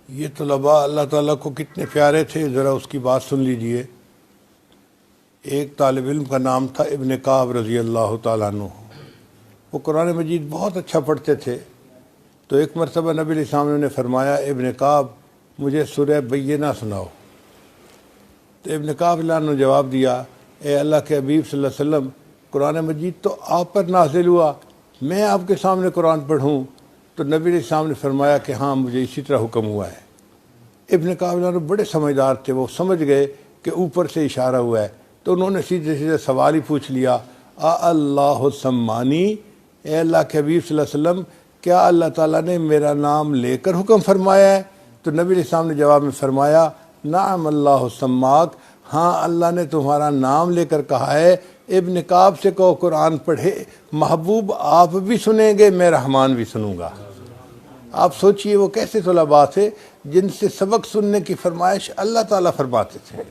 یہ طلباء اللہ تعالیٰ کو کتنے پیارے تھے، ذرا اس کی بات سن لیجئے۔ ایک طالب علم کا نام تھا ابن کعب رضی اللہ تعالیٰ عنہ۔ وہ قرآن مجید بہت اچھا پڑھتے تھے۔ تو ایک مرتبہ نبی علیہ السلام نے فرمایا، ابن کعب مجھے سورہ بینہ سناؤ۔ تو ابن کعب اللہ نے جواب دیا، اے اللہ کے حبیب صلی اللہ علیہ وسلم، قرآن مجید تو آپ پر نازل ہوا، میں آپ کے سامنے قرآن پڑھوں؟ تو نبی علیہ السلام نے فرمایا کہ ہاں، مجھے اسی طرح حکم ہوا ہے۔ ابن کعب اللہ بڑے سمجھدار تھے، وہ سمجھ گئے کہ اوپر سے اشارہ ہوا ہے، تو انہوں نے سیدھے سیدھے سوال ہی پوچھ لیا، اللہ سمانی، اے اللہ کے حبیب صلی اللہ علیہ وسلم، کیا اللہ تعالیٰ نے میرا نام لے کر حکم فرمایا ہے؟ تو نبی علیہ السلام نے جواب میں فرمایا، نعم اللہ سماک، ہاں اللہ نے تمہارا نام لے کر کہا ہے۔ ابن کعب سے کہو قرآن پڑھے، محبوب آپ بھی سنیں گے، میں رحمان بھی سنوں گا۔ آپ سوچئے وہ کیسے طلباء تھے جن سے سبق سننے کی فرمائش اللہ تعالیٰ فرماتے تھے۔